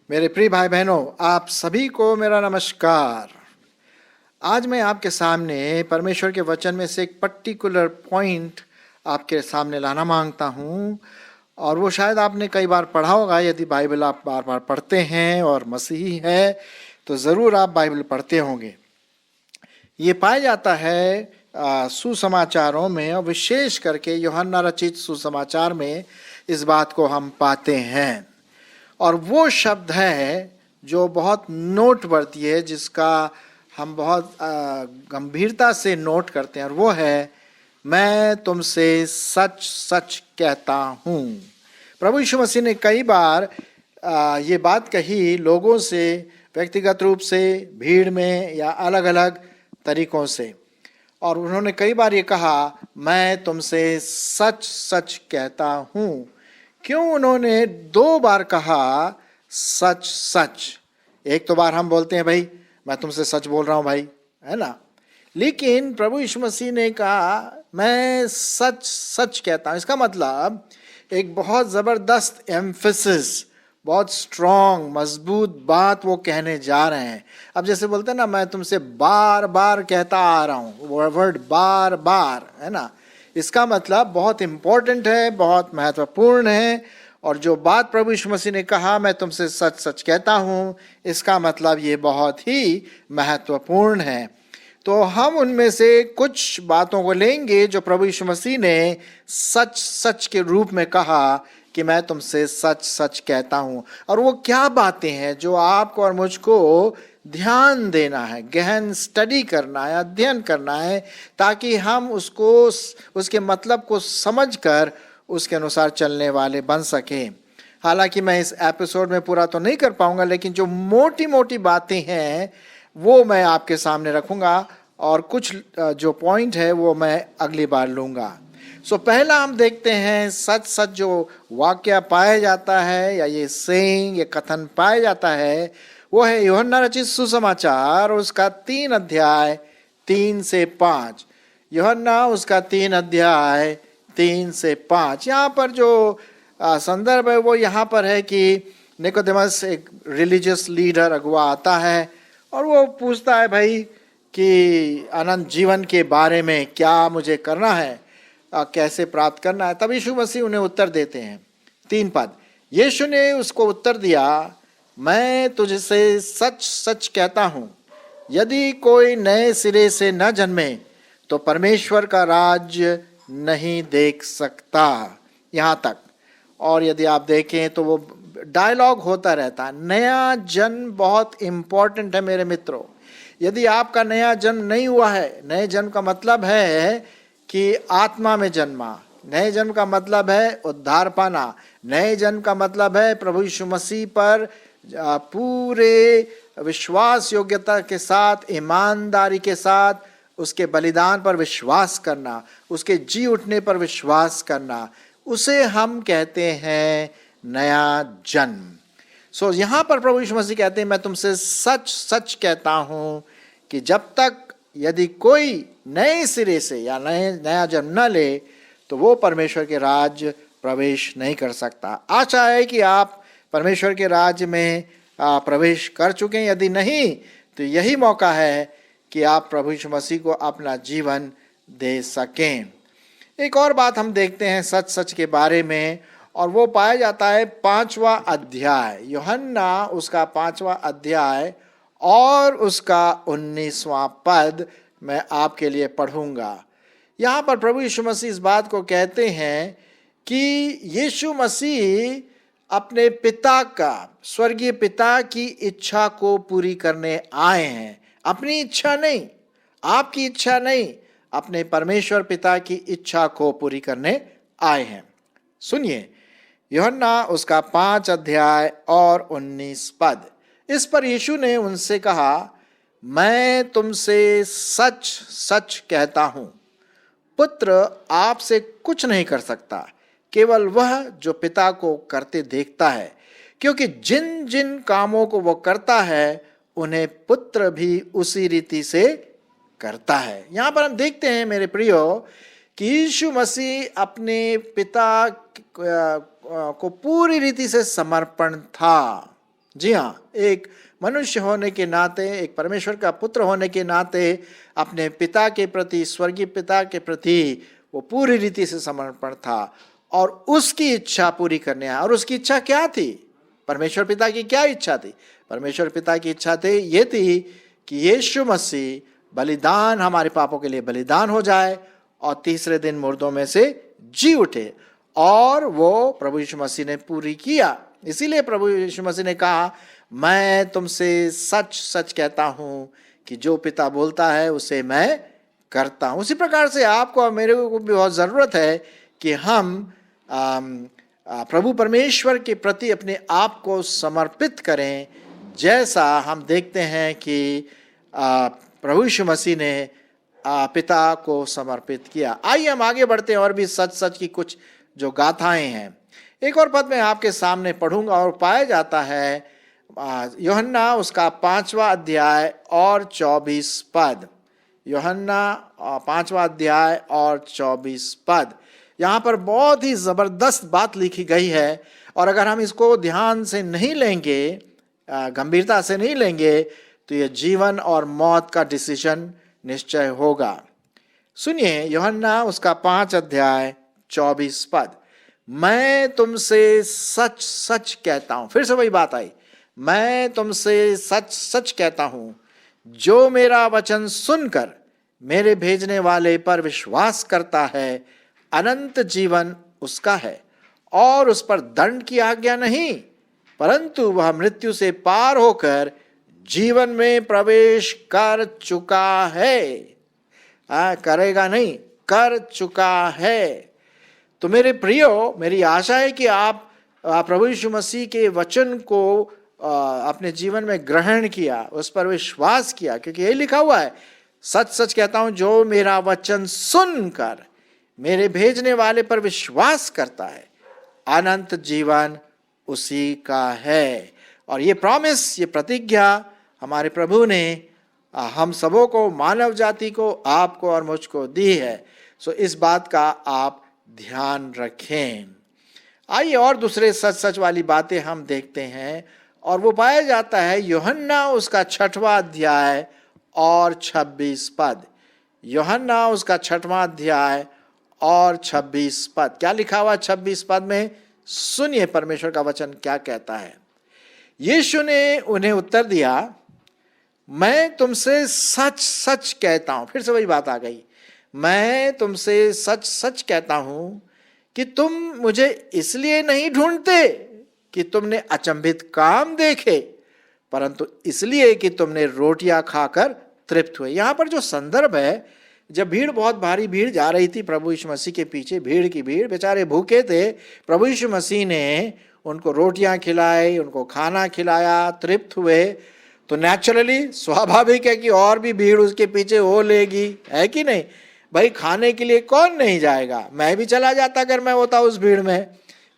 मेरे प्रिय भाई बहनों, आप सभी को मेरा नमस्कार। आज मैं आपके सामने परमेश्वर के वचन में से एक पर्टिकुलर पॉइंट आपके सामने लाना मांगता हूँ, और वो शायद आपने कई बार पढ़ा होगा। यदि बाइबल आप बार बार पढ़ते हैं और मसीही है तो ज़रूर आप बाइबल पढ़ते होंगे। ये पाया जाता है सुसमाचारों में, और विशेष करके यूहन्ना रचित सुसमाचार में इस बात को हम पाते हैं। और वो शब्द है जो बहुत नोटवर्दी है, जिसका हम बहुत गंभीरता से नोट करते हैं, और वो है, मैं तुमसे सच सच कहता हूँ। प्रभु यीशु मसीह ने कई बार ये बात कही लोगों से, व्यक्तिगत रूप से, भीड़ में या अलग अलग तरीकों से, और उन्होंने कई बार ये कहा, मैं तुमसे सच सच कहता हूँ। क्यों उन्होंने 2 बार कहा सच सच? एक तो बार हम बोलते हैं, भाई मैं तुमसे सच बोल रहा हूं भाई, है ना। लेकिन प्रभु यीशु मसीह ने कहा, मैं सच सच कहता हूं। इसका मतलब एक बहुत ज़बरदस्त एम्फेसिस, बहुत स्ट्रॉन्ग, मजबूत बात वो कहने जा रहे हैं। अब जैसे बोलते हैं ना, मैं तुमसे बार बार कहता आ रहा हूं, वो वर्ड बार बार, है ना। इसका मतलब बहुत इम्पोर्टेंट है, बहुत महत्वपूर्ण है। और जो बात प्रभु यीशु मसीह ने कहा, मैं तुमसे सच सच कहता हूँ, इसका मतलब ये बहुत ही महत्वपूर्ण है। तो हम उनमें से कुछ बातों को लेंगे जो प्रभु यीशु मसीह ने सच सच के रूप में कहा कि मैं तुमसे सच सच कहता हूँ। और वो क्या बातें हैं जो आपको और मुझको ध्यान देना है, गहन स्टडी करना है, अध्ययन करना है, ताकि हम उसको, उसके मतलब को समझकर उसके अनुसार चलने वाले बन सकें। हालांकि मैं इस एपिसोड में पूरा तो नहीं कर पाऊंगा, लेकिन जो मोटी मोटी बातें हैं वो मैं आपके सामने रखूंगा, और कुछ जो पॉइंट है वो मैं अगली बार लूँगा। सो पहला हम देखते हैं, सच सच जो वाक्य पाया जाता है, या ये सेइंग, ये कथन पाया जाता है, वो है यूहन्ना रचित सुसमाचार, उसका 3 अध्याय 3 से 5। यूहन्ना उसका 3 अध्याय 3 से 5। यहाँ पर जो संदर्भ है वो यहाँ पर है कि निकोदेमस, एक रिलीजियस लीडर, अगुआ आता है, और वो पूछता है, भाई कि अनंत जीवन के बारे में क्या मुझे करना है, कैसे प्राप्त करना है। तब यीशु मसीह उन्हें उत्तर देते हैं। 3 पद, यीशु ने उसको उत्तर दिया, मैं तुझसे सच सच कहता हूँ, यदि कोई नए सिरे से न जन्मे तो परमेश्वर का राज्य नहीं देख सकता। यहाँ तक। और यदि आप देखें तो वो डायलॉग होता रहता है। नया जन्म बहुत इम्पोर्टेंट है मेरे मित्रों। यदि आपका नया जन्म नहीं हुआ है, नए जन्म का मतलब है कि आत्मा में जन्मा, नए जन्म का मतलब है उद्धार पाना, नए जन्म का मतलब है प्रभु यीशु मसीह पर पूरे विश्वास योग्यता के साथ, ईमानदारी के साथ उसके बलिदान पर विश्वास करना, उसके जी उठने पर विश्वास करना, उसे हम कहते हैं नया जन्म। सो यहाँ पर प्रभु यीशु मसीह कहते हैं, मैं तुमसे सच सच कहता हूँ कि जब तक यदि कोई नए सिरे से या नया जन्म न ले तो वो परमेश्वर के राज्य प्रवेश नहीं कर सकता। आशा है कि आप परमेश्वर के राज्य में प्रवेश कर चुके हैं। यदि नहीं तो यही मौका है कि आप प्रभु यीशु मसीह को अपना जीवन दे सकें। एक और बात हम देखते हैं सच सच के बारे में, और वो पाया जाता है 5वां अध्याय, यूहन्ना उसका 5वां अध्याय और उसका 19वां पद मैं आपके लिए पढ़ूंगा। यहाँ पर प्रभु यीशु मसीह इस बात को कहते हैं कि यीशु मसीह अपने पिता का, स्वर्गीय पिता की इच्छा को पूरी करने आए हैं। अपनी इच्छा नहीं, आपकी इच्छा नहीं, अपने परमेश्वर पिता की इच्छा को पूरी करने आए हैं। सुनिए, यूहन्ना उसका 5 अध्याय और 19 पद। इस पर यीशु ने उनसे कहा, मैं तुमसे सच सच कहता हूं, पुत्र आपसे कुछ नहीं कर सकता, केवल वह जो पिता को करते देखता है, क्योंकि जिन जिन कामों को वो करता है उन्हें पुत्र भी उसी रीति से करता है। यहां पर हम देखते हैं मेरे प्रियो कि यीशु मसीह अपने पिता को पूरी रीति से समर्पण था। जी हाँ, एक मनुष्य होने के नाते, एक परमेश्वर का पुत्र होने के नाते अपने पिता के प्रति, स्वर्गीय पिता के प्रति वो पूरी रीति से समर्पण था और उसकी इच्छा पूरी करने आया। और उसकी इच्छा क्या थी? परमेश्वर पिता की क्या इच्छा थी? परमेश्वर पिता की इच्छा थी ये थी कि यीशु मसीह बलिदान, हमारे पापों के लिए बलिदान हो जाए और तीसरे दिन मुर्दों में से जी उठे। और वो प्रभु यीशु मसीह ने पूरी किया। इसीलिए प्रभु यीशु मसीह ने कहा, मैं तुमसे सच सच कहता हूं कि जो पिता बोलता है उसे मैं करता हूं। उसी प्रकार से आपको और मेरे को भी बहुत जरूरत है कि हम प्रभु परमेश्वर के प्रति अपने आप को समर्पित करें, जैसा हम देखते हैं कि प्रभु यीशु मसीह ने पिता को समर्पित किया। आइए हम आगे बढ़ते हैं और भी सच सच की कुछ जो गाथाएं हैं। एक और पद मैं आपके सामने पढ़ूंगा और पाया जाता है यूहन्ना उसका 5वां अध्याय और 24 पद। यूहन्ना 5वां अध्याय और 24 पद। यहाँ पर बहुत ही जबरदस्त बात लिखी गई है और अगर हम इसको ध्यान से नहीं लेंगे, गंभीरता से नहीं लेंगे, तो यह जीवन और मौत का डिसीजन निश्चय होगा। सुनिए यूहन्ना उसका 5 अध्याय 24 पद। मैं तुमसे सच सच कहता हूं, फिर से वही बात आई, मैं तुमसे सच सच कहता हूं, जो मेरा वचन सुनकर मेरे भेजने वाले पर विश्वास करता है, अनंत जीवन उसका है और उस पर दंड की आज्ञा नहीं, परंतु वह मृत्यु से पार होकर जीवन में प्रवेश कर चुका है। करेगा नहीं, कर चुका है। तो मेरे प्रियो, मेरी आशा है कि आप प्रभु यीशु मसीह के वचन को अपने जीवन में ग्रहण किया, उस पर विश्वास किया, क्योंकि यही लिखा हुआ है, सच सच कहता हूं, जो मेरा वचन सुनकर मेरे भेजने वाले पर विश्वास करता है, अनंत जीवन उसी का है। और ये प्रॉमिस, ये प्रतिज्ञा हमारे प्रभु ने हम सबों को, मानव जाति को, आपको और मुझको दी है। सो इस बात का आप ध्यान रखें। आइए और दूसरे सच सच वाली बातें हम देखते हैं और वो पाया जाता है यूहन्ना उसका 6वां अध्याय और 26 पद। यूहन्ना उसका 6वां अध्याय और 26 पद। क्या लिखा हुआ 26 पद में? सुनिए परमेश्वर का वचन क्या कहता है। यीशु ने उन्हें उत्तर दिया, मैं तुमसे सच सच कहता हूं। फिर से वही बात आ गई, मैं तुमसे सच सच कहता हूं कि तुम मुझे इसलिए नहीं ढूंढते कि तुमने अचंभित काम देखे, परंतु इसलिए कि तुमने रोटियां खाकर तृप्त हुए। यहां पर जो संदर्भ है, जब भीड़, बहुत भारी भीड़ जा रही थी प्रभु यीशु मसीह के पीछे, भीड़ की भीड़, बेचारे भूखे थे, प्रभु यीशु मसीह ने उनको रोटियां खिलाई, उनको खाना खिलाया, तृप्त हुए, तो नेचुरली स्वाभाविक है कि और भी भीड़ उसके पीछे हो लेगी, है कि नहीं? भाई खाने के लिए कौन नहीं जाएगा? मैं भी चला जाता अगर मैं होता उस भीड़ में,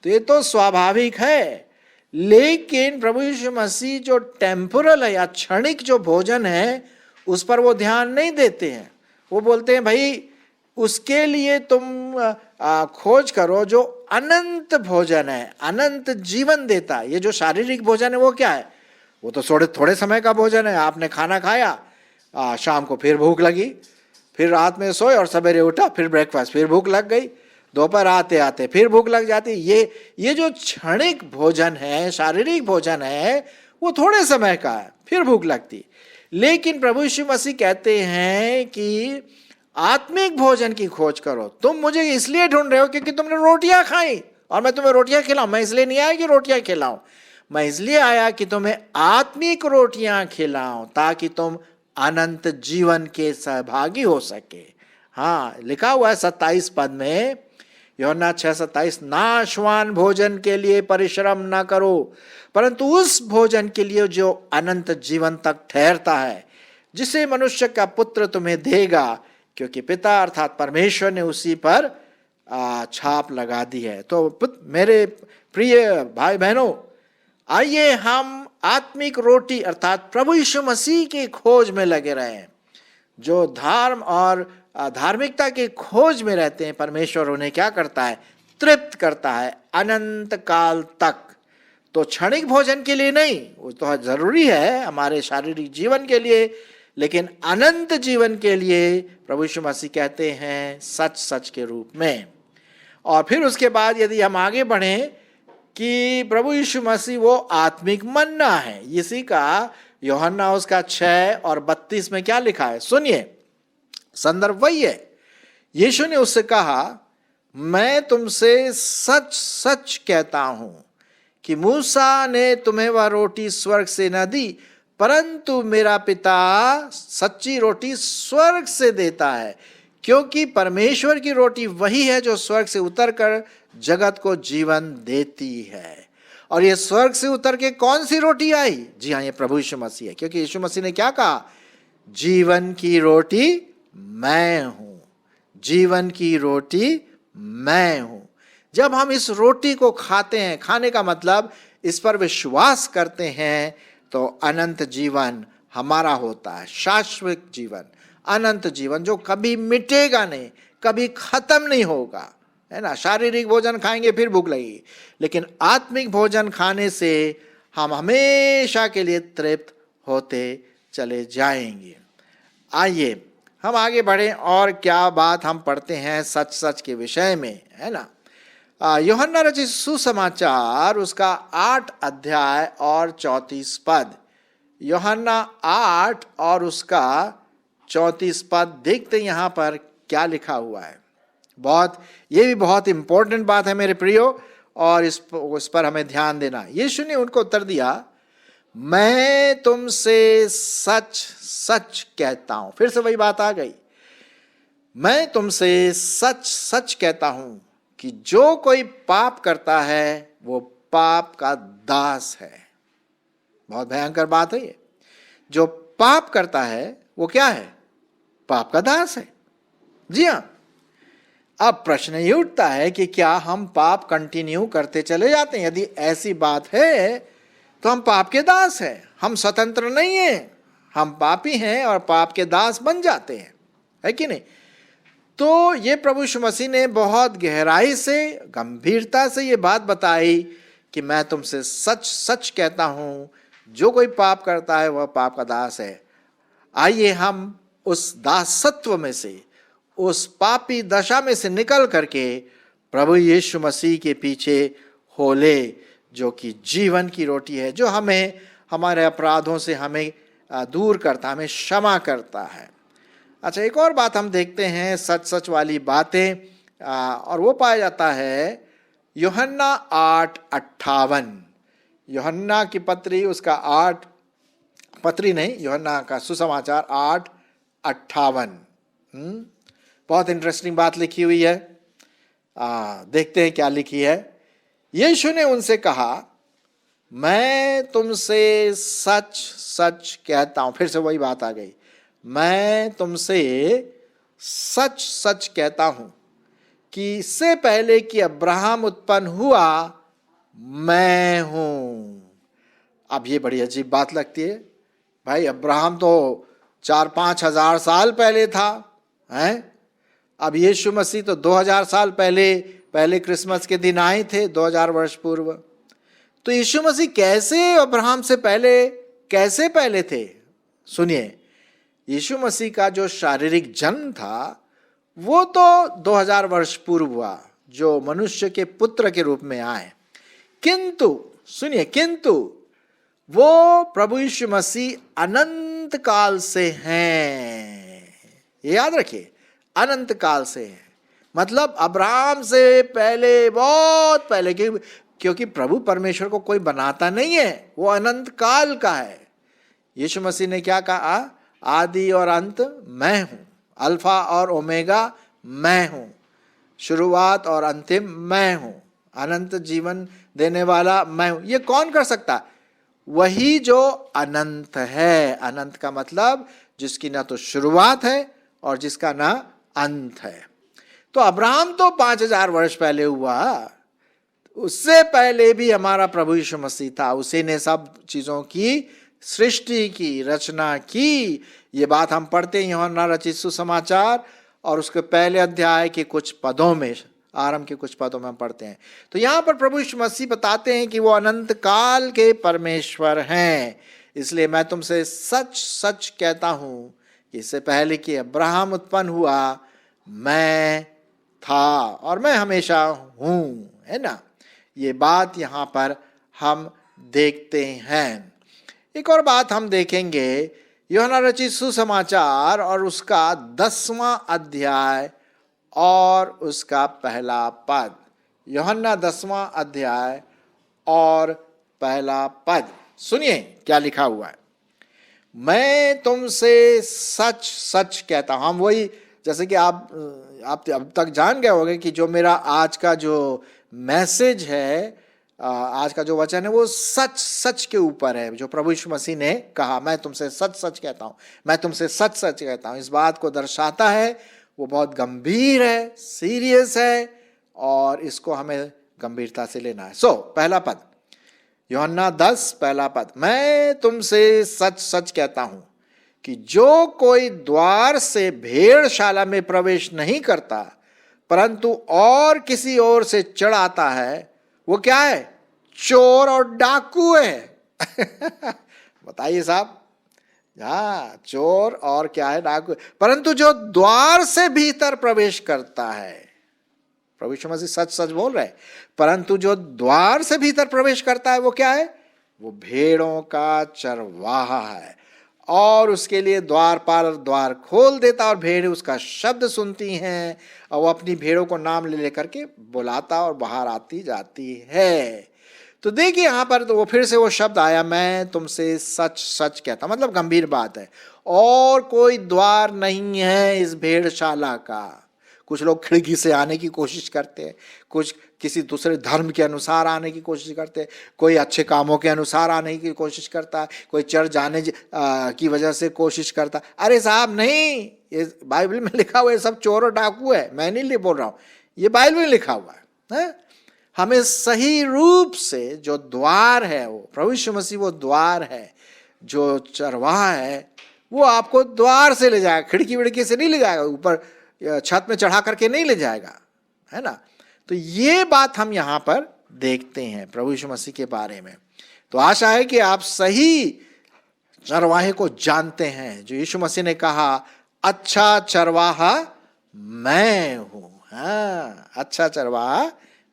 तो ये तो स्वाभाविक है। लेकिन प्रभु यीशु मसीह जो टेम्पोरल है या क्षणिक जो भोजन है, उस पर वो ध्यान नहीं देते हैं। वो बोलते हैं भाई उसके लिए तुम खोज करो जो अनंत भोजन है, अनंत जीवन देता है। ये जो शारीरिक भोजन है वो क्या है? वो तो थोड़े समय का भोजन है। आपने खाना खाया, शाम को फिर भूख लगी, फिर रात में सोए और सवेरे उठा, फिर ब्रेकफास्ट, फिर भूख लग गई, दोपहर आते आते फिर भूख लग जाती। ये जो क्षणिक भोजन है, शारीरिक भोजन है, वो थोड़े समय का है, फिर भूख लगती। लेकिन प्रभु यीशु मसीह कहते हैं कि आत्मिक भोजन की खोज करो। तुम मुझे इसलिए ढूंढ रहे हो क्योंकि तुमने रोटियां खाई और मैं तुम्हें रोटियां खिलाऊं। मैं इसलिए नहीं आया कि रोटियां खिलाऊं, मैं इसलिए आया कि तुम्हें आत्मिक रोटियां खिलाऊं, ताकि तुम अनंत जीवन के सहभागी हो सके। हाँ, लिखा हुआ है 27 पद में, यूहन्ना 6:27, नाशवान भोजन के लिए परिश्रम न करो, परंतु उस भोजन के लिए जो अनंत जीवन तक ठहरता है, जिसे मनुष्य का पुत्र तुम्हें देगा, क्योंकि पिता अर्थात परमेश्वर ने उसी पर छाप लगा दी है। तो मेरे प्रिय भाई बहनों, आइए हम आत्मिक रोटी अर्थात प्रभु यीशु मसीह की खोज में लगे रहें। जो धर्म और धार्मिकता की खोज में रहते हैं, परमेश्वर उन्हें क्या करता है? तृप्त करता है अनंत काल तक। तो क्षणिक भोजन के लिए नहीं, वो तो जरूरी है हमारे शारीरिक जीवन के लिए, लेकिन अनंत जीवन के लिए प्रभु यीशु मसीह कहते हैं सच सच के रूप में। और फिर उसके बाद यदि हम आगे बढ़ें कि प्रभु यीशु मसीह वो आत्मिक मन्ना है, इसी का यूहन्ना उसका 6 और 32 में क्या लिखा है? सुनिए, संदर्भ वही है। यीशु ने उससे कहा, मैं तुमसे सच सच कहता हूं कि मूसा ने तुम्हें वह रोटी स्वर्ग से न दी, परंतु मेरा पिता सच्ची रोटी स्वर्ग से देता है, क्योंकि परमेश्वर की रोटी वही है जो स्वर्ग से उतरकर जगत को जीवन देती है। और ये स्वर्ग से उतर के कौन सी रोटी आई? जी हाँ, ये प्रभु यीशु मसीह है, क्योंकि यीशु मसीह ने क्या कहा? जीवन की रोटी मैं हूं, जीवन की रोटी मैं हूं। जब हम इस रोटी को खाते हैं, खाने का मतलब इस पर विश्वास करते हैं, तो अनंत जीवन हमारा होता है, शाश्वत जीवन, अनंत जीवन जो कभी मिटेगा नहीं, कभी खत्म नहीं होगा, है ना। शारीरिक भोजन खाएंगे फिर भूख लगेगी, लेकिन आत्मिक भोजन खाने से हम हमेशा के लिए तृप्त होते चले जाएंगे। आइए हम आगे बढ़ें और क्या बात हम पढ़ते हैं सच सच के विषय में, है ना। यूहन्ना रचित सुसमाचार उसका 8 अध्याय और 34 पद, यूहन्ना 8 और उसका 34 पद देखते हैं यहाँ पर क्या लिखा हुआ है। ये भी बहुत इंपॉर्टेंट बात है मेरे प्रियो, और इस पर हमें ध्यान देना। यीशु ने उनको उत्तर दिया, मैं तुमसे सच सच कहता हूं। फिर से वही बात आ गई, मैं तुमसे सच सच कहता हूं कि जो कोई पाप करता है वो पाप का दास है। बहुत भयंकर बात है ये। जो पाप करता है वो क्या है? पाप का दास है। जी हां। अब प्रश्न ये उठता है कि क्या हम पाप कंटिन्यू करते चले जाते हैं? यदि ऐसी बात है तो हम पाप के दास हैं, हम स्वतंत्र नहीं हैं, हम पापी हैं और पाप के दास बन जाते हैं, है कि नहीं? तो ये प्रभु यीशु मसीह ने बहुत गहराई से, गंभीरता से ये बात बताई कि मैं तुमसे सच सच कहता हूं, जो कोई पाप करता है वह पाप का दास है। आइए हम उस दासत्व में से, उस पापी दशा में से निकल करके प्रभु यीशु मसीह के पीछे हो ले, जो कि जीवन की रोटी है, जो हमें हमारे अपराधों से हमें दूर करता, हमें क्षमा करता है। अच्छा, एक और बात हम देखते हैं सच सच वाली बातें, और वो पाया जाता है यूहन्ना 8:58। यूहन्ना की पत्री उसका 8, पत्री नहीं, यूहन्ना का सुसमाचार 8:58। बहुत इंटरेस्टिंग बात लिखी हुई है। देखते हैं क्या लिखी है। यीशु ने उनसे कहा, मैं तुमसे सच सच कहता हूं। फिर से वही बात आ गई, मैं तुमसे सच सच कहता हूं कि इससे पहले कि अब्राहम उत्पन्न हुआ मैं हूं। अब ये बड़ी अजीब बात लगती है भाई, अब्राहम तो 4-5 हजार साल पहले था, हैं? अब यीशु मसीह तो 2000 साल पहले क्रिसमस के दिन आए थे, 2000 वर्ष पूर्व। तो यीशु मसीह कैसे अब्राहम से कैसे पहले थे? सुनिए, यीशु मसीह का जो शारीरिक जन्म था वो तो 2000 वर्ष पूर्व हुआ, जो मनुष्य के पुत्र के रूप में आए। किंतु सुनिए, किंतु वो प्रभु यीशु मसीह अनंत काल से हैं। ये याद रखिए, अनंत काल से है, मतलब अब्राहम से पहले, बहुत पहले, क्योंकि प्रभु परमेश्वर को कोई बनाता नहीं है, वो अनंत काल का है। यीशु मसीह ने क्या कहा? आदि और अंत मैं हूं, अल्फा और ओमेगा मैं हूं, शुरुआत और अंतिम मैं हूं, अनंत जीवन देने वाला मैं हूं। ये कौन कर सकता? वही जो अनंत है। अनंत का मतलब जिसकी ना तो शुरुआत है और जिसका ना अंत है। तो अब्राहम तो 5000 वर्ष पहले हुआ, उससे पहले भी हमारा प्रभु यीशु मसीह था, उसी ने सब चीजों की सृष्टि की, रचना की। ये बात हम पढ़ते हैं यूहन्ना रचित सुसमाचार और उसके पहले अध्याय के कुछ पदों में, आरंभ के कुछ पदों में हम पढ़ते हैं। तो यहाँ पर प्रभु यीशु मसीह बताते हैं कि वो अनंत काल के परमेश्वर हैं। इसलिए मैं तुमसे सच सच कहता हूँ कि इससे पहले कि अब्राहम उत्पन्न हुआ, मैं था और मैं हमेशा हूँ, है ना। ये बात यहाँ पर हम देखते हैं। एक और बात हम देखेंगे, यूहन्ना रचित सुसमाचार और उसका 10वां अध्याय और उसका पहला पद। यूहन्ना 10वां अध्याय और पहला पद, सुनिए क्या लिखा हुआ है। मैं तुमसे सच सच कहता हूं। हम वही, जैसे कि आप अब तक जान गए होंगे कि जो मेरा आज का जो मैसेज है, आज का जो वचन है, वो सच सच के ऊपर है। जो प्रभु यीशु मसीह ने कहा, मैं तुमसे सच सच कहता हूं, मैं तुमसे सच सच कहता हूं, इस बात को दर्शाता है। वो बहुत गंभीर है, सीरियस है और इसको हमें गंभीरता से लेना है। पहला पद, यूहन्ना 10 पहला पद, मैं तुमसे सच सच कहता हूं कि जो कोई द्वार से भेड़शाला में प्रवेश नहीं करता परंतु और किसी ओर से चढ़ आता है, वो क्या है? चोर और डाकू है। बताइए साहब। हाँ, चोर और क्या है? डाकू। परंतु जो द्वार से भीतर प्रवेश करता है, प्रभु यीशु मसीह सच सच बोल रहे हैं, परंतु जो द्वार से भीतर प्रवेश करता है वो क्या है? वो भेड़ों का चरवाहा है और उसके लिए द्वारपाल द्वार खोल देता और भेड़ उसका शब्द सुनती हैं और वो अपनी भेड़ों को नाम ले लेकर के बुलाता और बाहर आती जाती है। तो देखिए यहाँ पर तो वो फिर से वो शब्द आया, मैं तुमसे सच सच कहता, मतलब गंभीर बात है। और कोई द्वार नहीं है इस भेड़शाला का। कुछ लोग खिड़की से आने की कोशिश करते हैं, कुछ किसी दूसरे धर्म के अनुसार आने की कोशिश करते हैं, कोई अच्छे कामों के अनुसार आने की कोशिश करता है, कोई चर्च जाने की वजह से कोशिश करता है। अरे साहब नहीं, ये बाइबल में लिखा हुआ है सब चोर और डाकू है। मैं नहीं बोल रहा हूँ, ये बाइबल में लिखा हुआ है। हमें सही रूप से जो द्वार है, वो प्रभु यीशु मसीह वो द्वार है, जो चरवाहा है, वो आपको द्वार से ले जाएगा, खिड़की विड़की से नहीं ले जाएगा, ऊपर छत में चढ़ा करके नहीं ले जाएगा, है ना। तो ये बात हम यहाँ पर देखते हैं प्रभु यीशु मसीह के बारे में। तो आशा है कि आप सही चरवाहे को जानते हैं, जो यीशु मसीह ने कहा, अच्छा चरवाहा मैं हूं। हाँ, अच्छा चरवाहा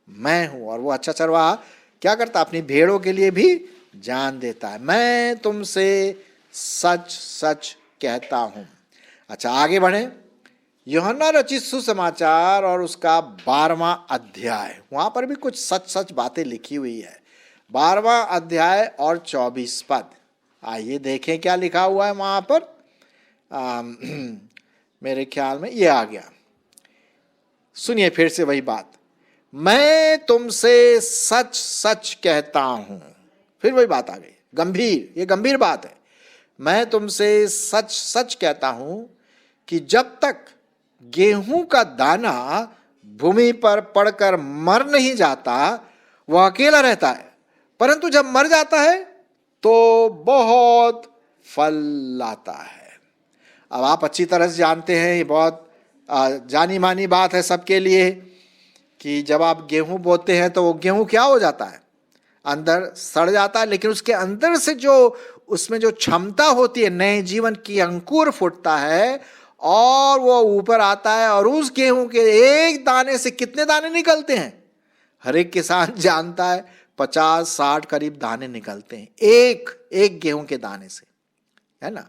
मैं हूं। और वो अच्छा चरवाहा क्या करता? अपनी भेड़ों के लिए भी जान देता है। मैं तुमसे सच सच कहता हूं। अच्छा, आगे बढ़े। यूहन्ना रचित सुसमाचार और उसका 12वां अध्याय, वहां पर भी कुछ सच सच बातें लिखी हुई है। 12वां अध्याय और 24 पद, आइए देखें क्या लिखा हुआ है वहां पर। मेरे ख्याल में ये आ गया। सुनिए फिर से वही बात, मैं तुमसे सच सच कहता हूं। फिर वही बात आ गई, गंभीर, ये गंभीर बात है। मैं तुमसे सच सच कहता हूं कि जब तक गेहूं का दाना भूमि पर पड़कर मर नहीं जाता, वह अकेला रहता है, परंतु जब मर जाता है तो बहुत फल लाता है। अब आप अच्छी तरह से जानते हैं, ये बहुत जानी मानी बात है सबके लिए, कि जब आप गेहूं बोते हैं तो वो गेहूं क्या हो जाता है? अंदर सड़ जाता है, लेकिन उसके अंदर से जो उसमें जो क्षमता होती है, नए जीवन की अंकुर फूटता है और वो ऊपर आता है। और उस गेहूं के एक दाने से कितने दाने निकलते हैं? हर एक किसान जानता है, 50-60 करीब दाने निकलते हैं एक गेहूं के दाने से, है ना।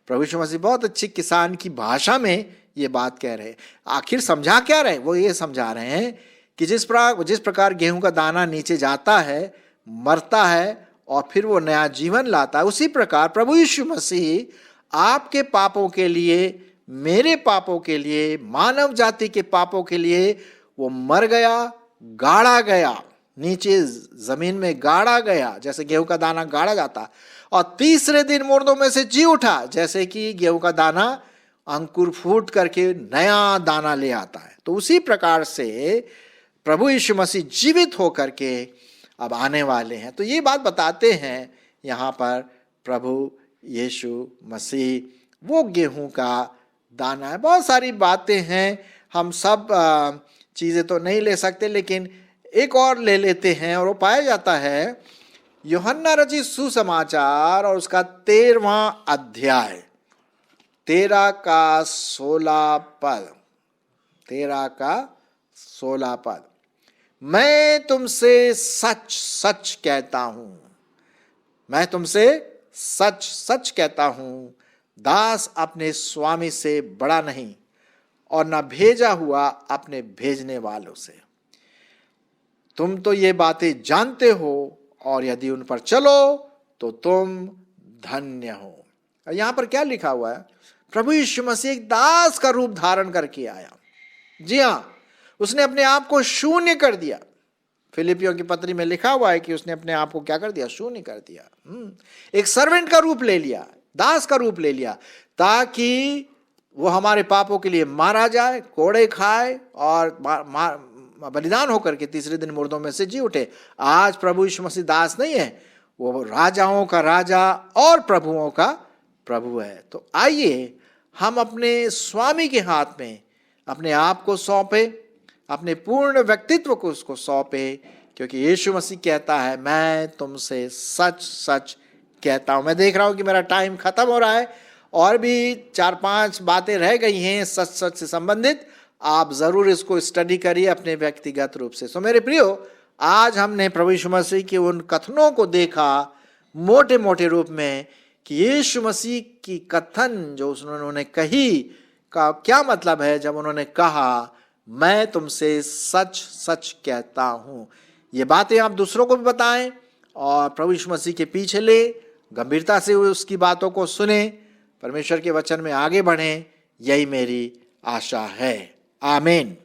प्रभु यीशु मसीह बहुत अच्छी किसान की भाषा में ये बात कह रहे हैं। आखिर समझा क्या रहे? वो ये समझा रहे हैं कि जिस प्रकार गेहूं का दाना नीचे जाता है, मरता है और फिर वो नया जीवन लाता है, उसी प्रकार प्रभु यीशु मसीह आपके पापों के लिए, मेरे पापों के लिए, मानव जाति के पापों के लिए वो मर गया, गाड़ा गया, नीचे जमीन में गाड़ा गया, जैसे गेहूं का दाना गाड़ा जाता, और तीसरे दिन मुर्दों में से जी उठा, जैसे कि गेहूं का दाना अंकुर फूट करके नया दाना ले आता है। तो उसी प्रकार से प्रभु यीशु मसीह जीवित होकर के अब आने वाले हैं। तो ये बात बताते हैं यहाँ पर प्रभु यीशु मसीह वो गेहूं का दाना है। बहुत सारी बातें हैं, हम सब चीज़ें तो नहीं ले सकते, लेकिन एक और ले लेते हैं और वो पाया जाता है यूहन्ना रचित सुसमाचार और उसका 13वां अध्याय 13 का 16 पद। 13 का 16 पद। मैं तुमसे सच सच कहता हूं, मैं तुमसे सच सच कहता हूं, दास अपने स्वामी से बड़ा नहीं और न भेजा हुआ अपने भेजने वालों से। तुम तो ये बातें जानते हो और यदि उन पर चलो तो तुम धन्य हो। यहां पर क्या लिखा हुआ है? प्रभु यीशु मसीह एक दास का रूप धारण करके आया। जी हां, उसने अपने आप को शून्य कर दिया। फिलिपियों की पत्री में लिखा हुआ है कि उसने अपने आप को क्या कर दिया? शून्य कर दिया। एक सर्वेंट का रूप ले लिया, दास का रूप ले लिया, ताकि वो हमारे पापों के लिए मारा जाए, कोड़े खाए और बलिदान होकर के तीसरे दिन मुर्दों में से जी उठे। आज प्रभु यीशु मसीह दास नहीं है, वो राजाओं का राजा और प्रभुओं का प्रभु है। तो आइए हम अपने स्वामी के हाथ में अपने आप को सौंपे, अपने पूर्ण व्यक्तित्व को उसको सौंपे, क्योंकि यीशु मसीह कहता है मैं तुमसे सच सच कहता हूं। मैं देख रहा हूं कि मेरा टाइम खत्म हो रहा है और भी 4-5 बातें रह गई हैं सच सच से संबंधित। आप जरूर इसको स्टडी करिए अपने व्यक्तिगत रूप से। सो मेरे प्रियो, आज हमने प्रभु यीशु मसीह के उन कथनों को देखा मोटे मोटे रूप में कि यीशु मसीह की कथन जो उन्होंने कही का क्या मतलब है जब उन्होंने कहा मैं तुमसे सच सच कहता हूं। ये बातें आप दूसरों को भी बताएं और प्रभु यीशु मसीह के पीछे ले, गंभीरता से उसकी बातों को सुने, परमेश्वर के वचन में आगे बढ़ें। यही मेरी आशा है। आमीन।